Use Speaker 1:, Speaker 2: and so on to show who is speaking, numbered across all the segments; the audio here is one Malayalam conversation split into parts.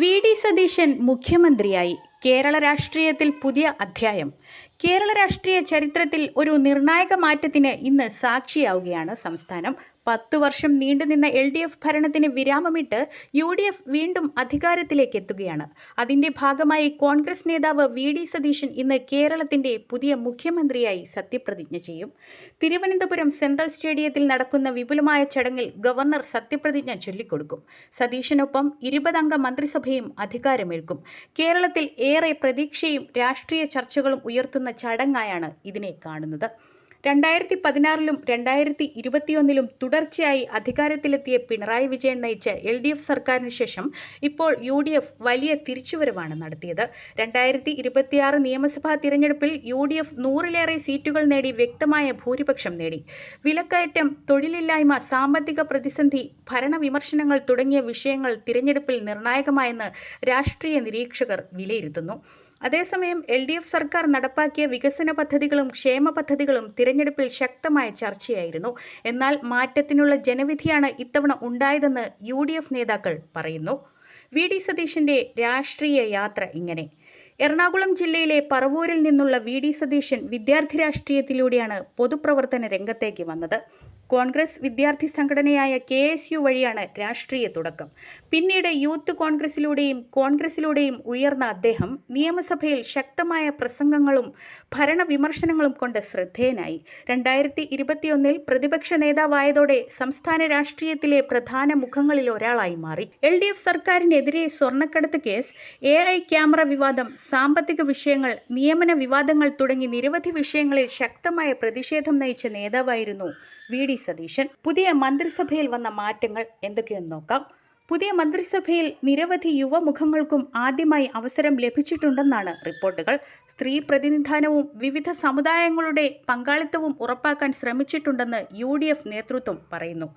Speaker 1: വി.ഡി. സതീശൻ മുഖ്യമന്ത്രിയായി. കേരള രാഷ്ട്രീയത്തിൽ പുതിയ അധ്യായം. കേരള രാഷ്ട്രീയ ചരിത്രത്തിൽ ഒരു നിർണായക മാറ്റത്തിന് ഇന്ന് സാക്ഷിയാവുകയാണ് സംസ്ഥാനം. 10 വർഷം നീണ്ടുനിന്ന LDF ഭരണത്തിന് വിരാമമിട്ട് UDF വീണ്ടും അധികാരത്തിലേക്ക് എത്തുകയാണ്. അതിന്റെ ഭാഗമായി കോൺഗ്രസ് നേതാവ് വി.ഡി. സതീശൻ ഇന്ന് കേരളത്തിന്റെ പുതിയ മുഖ്യമന്ത്രിയായി സത്യപ്രതിജ്ഞ ചെയ്യും. തിരുവനന്തപുരം സെൻട്രൽ സ്റ്റേഡിയത്തിൽ നടക്കുന്ന വിപുലമായ ചടങ്ങിൽ ഗവർണർ സത്യപ്രതിജ്ഞ ചൊല്ലിക്കൊടുക്കും. സതീശനൊപ്പം 20 അംഗ മന്ത്രിസഭയും അധികാരമേൽക്കും. കേരളത്തിൽ ഏറെ പ്രതീക്ഷയും രാഷ്ട്രീയ ചർച്ചകളും ഉയർത്തുന്ന ചടങ്ങായാണ് ഇതിനെ കാണുന്നത്. 2016-ലും 2021-ലും തുടർച്ചയായി അധികാരത്തിലെത്തിയ പിണറായി വിജയൻ നയിച്ച LDF സർക്കാരിന് ശേഷം ഇപ്പോൾ UDF വലിയ തിരിച്ചുവരവാണ് നടത്തിയത്. 2026 നിയമസഭാ തിരഞ്ഞെടുപ്പിൽ UDF 100-ലേറെ സീറ്റുകൾ നേടി വ്യക്തമായ ഭൂരിപക്ഷം നേടി. വിലക്കയറ്റം, തൊഴിലില്ലായ്മ, സാമ്പത്തിക പ്രതിസന്ധി, ഭരണവിമർശനങ്ങൾ തുടങ്ങിയ വിഷയങ്ങൾ തിരഞ്ഞെടുപ്പിൽ നിർണായകമായെന്ന് രാഷ്ട്രീയ നിരീക്ഷകർ വിലയിരുത്തുന്നു. അതേസമയം LDF സർക്കാർ നടപ്പാക്കിയ വികസന പദ്ധതികളും ക്ഷേമ പദ്ധതികളും തിരഞ്ഞെടുപ്പിൽ ശക്തമായ ചർച്ചയായിരുന്നു. എന്നാൽ മാറ്റത്തിനുള്ള ജനവിധിയാണ് ഇത്തവണ ഉണ്ടായതെന്ന് UDF നേതാക്കൾ പറയുന്നു. വി.ഡി. സതീശന്റെ രാഷ്ട്രീയ യാത്ര ഇങ്ങനെ. എറണാകുളം ജില്ലയിലെ പറവൂരിൽ നിന്നുള്ള വി.ഡി. സതീശൻ വിദ്യാർത്ഥി രാഷ്ട്രീയത്തിലൂടെയാണ് പൊതുപ്രവർത്തന രംഗത്തേക്ക് വന്നത്. കോൺഗ്രസ് വിദ്യാർത്ഥി സംഘടനയായ KSU വഴിയാണ് രാഷ്ട്രീയ തുടക്കം. പിന്നീട് യൂത്ത് കോൺഗ്രസിലൂടെയും ഉയർന്ന അദ്ദേഹം നിയമസഭയിൽ ശക്തമായ പ്രസംഗങ്ങളും ഭരണവിമർശനങ്ങളും കൊണ്ട് ശ്രദ്ധേയനായി. 2021-ൽ പ്രതിപക്ഷ നേതാവായതോടെ സംസ്ഥാന രാഷ്ട്രീയത്തിലെ പ്രധാന മുഖങ്ങളിൽ ഒരാളായി മാറി. LDF സർക്കാരിനെതിരെ സ്വർണ്ണക്കടത്ത് കേസ്, AI ക്യാമറ വിവാദം, സാമ്പത്തിക വിഷയങ്ങൾ, നിയമന വിവാദങ്ങൾ തുടങ്ങി നിരവധി വിഷയങ്ങളിൽ ശക്തമായ പ്രതിഷേധം നയിച്ച നേതാവായിരുന്നു വി.ഡി. സതീശൻ. പുതിയ മന്ത്രിസഭയിൽ വന്ന മാറ്റങ്ങൾ എന്തൊക്കെയെന്ന് നോക്കാം. പുതിയ മന്ത്രിസഭയിൽ നിരവധി യുവമുഖങ്ങൾക്കും ആദ്യമായി അവസരം ലഭിച്ചിട്ടുണ്ടെന്നാണ് റിപ്പോർട്ടുകൾ. സ്ത്രീ പ്രതിനിധാനവും വിവിധ സമുദായങ്ങളുടെ പങ്കാളിത്തവും ഉറപ്പാക്കാൻ ശ്രമിച്ചിട്ടുണ്ടെന്ന് UDF നേതൃത്വം പറയുന്നു.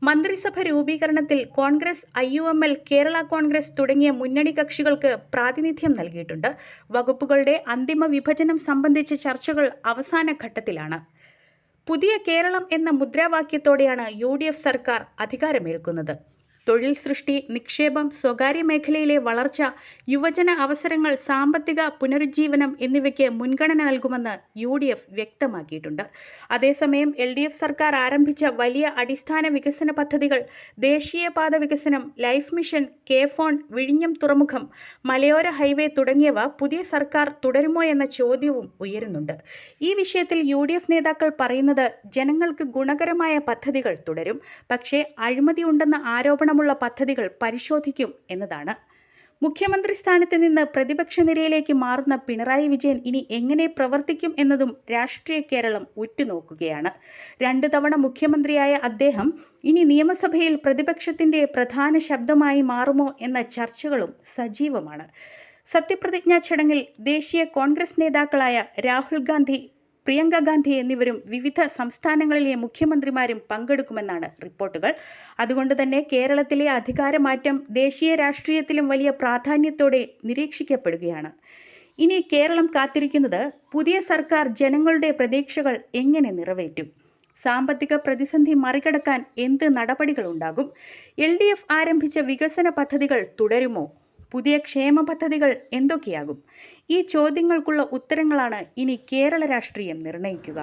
Speaker 1: മന്ത്രിസഭ രൂപീകരണത്തിൽ കോൺഗ്രസ്, IUML, കേരള കോൺഗ്രസ് തുടങ്ങിയ മുന്നണി കക്ഷികൾക്ക് പ്രാതിനിധ്യം നൽകിയിട്ടുണ്ട്. വകുപ്പുകളുടെ അന്തിമ വിഭജനം സംബന്ധിച്ച ചർച്ചകൾ അവസാന ഘട്ടത്തിലാണ്. പുതിയ കേരളം എന്ന മുദ്രാവാക്യത്തോടെയാണ് UDF സർക്കാർ അധികാരമേൽക്കുന്നത്. തൊഴിൽ സൃഷ്ടി, നിക്ഷേപം, സ്വകാര്യ മേഖലയിലെ വളർച്ച, യുവജന അവസരങ്ങൾ, സാമ്പത്തിക പുനരുജ്ജീവനം എന്നിവയ്ക്ക് മുൻഗണന നൽകുമെന്ന് UDF വ്യക്തമാക്കിയിട്ടുണ്ട്. അതേസമയം LDF സർക്കാർ ആരംഭിച്ച വലിയ അടിസ്ഥാന വികസന പദ്ധതികൾ, ദേശീയപാത വികസനം, ലൈഫ് മിഷൻ, KFON, വിഴിഞ്ഞം തുറമുഖം, മലയോര ഹൈവേ തുടങ്ങിയവ പുതിയ സർക്കാർ തുടരുമോ എന്ന ചോദ്യവും ഉയരുന്നുണ്ട്. ഈ വിഷയത്തിൽ UDF നേതാക്കൾ പറയുന്നത് ജനങ്ങൾക്ക് ഗുണകരമായ പദ്ധതികൾ തുടരും, പക്ഷേ അഴിമതിയുണ്ടെന്ന ആരോപണമുള്ള പദ്ധതികൾ പരിശോധിക്കും എന്നതാണ്. മുഖ്യമന്ത്രി സ്ഥാനത്ത് നിന്ന് പ്രതിപക്ഷ നിരയിലേക്ക് മാറുന്ന പിണറായി വിജയൻ ഇനി എങ്ങനെ പ്രവർത്തിക്കും എന്നതും രാഷ്ട്രീയ കേരളം ഉറ്റുനോക്കുകയാണ്. 2 തവണ മുഖ്യമന്ത്രിയായ അദ്ദേഹം ഇനി നിയമസഭയിൽ പ്രതിപക്ഷത്തിന്റെ പ്രധാന ശബ്ദമായി മാറുമോ എന്ന ചർച്ചകളും സജീവമാണ്. സത്യപ്രതിജ്ഞാ ചടങ്ങിൽ ദേശീയ കോൺഗ്രസ് നേതാക്കളായ രാഹുൽ ഗാന്ധി, പ്രിയങ്ക ഗാന്ധി എന്നിവരും വിവിധ സംസ്ഥാനങ്ങളിലെ മുഖ്യമന്ത്രിമാരും പങ്കെടുക്കുമെന്നാണ് റിപ്പോർട്ടുകൾ. അതുകൊണ്ട് തന്നെ കേരളത്തിലെ അധികാരമാറ്റം ദേശീയ രാഷ്ട്രീയത്തിലും വലിയ പ്രാധാന്യത്തോടെ നിരീക്ഷിക്കപ്പെടുകയാണ്. ഇനി കേരളം കാത്തിരിക്കുന്നത് പുതിയ സർക്കാർ ജനങ്ങളുടെ പ്രതീക്ഷകൾ എങ്ങനെ നിറവേറ്റും, സാമ്പത്തിക പ്രതിസന്ധി മറികടക്കാൻ എന്ത് നടപടികളുണ്ടാകും, LDF ആരംഭിച്ച വികസന പദ്ധതികൾ തുടരുമോ, പുതിയ ക്ഷേമ പദ്ധതികൾ എന്തൊക്കെയാകും? ഈ ചോദ്യങ്ങൾക്കുള്ള ഉത്തരങ്ങളാണ് ഇനി കേരള രാഷ്ട്രീയം നിർണ്ണയിക്കുക.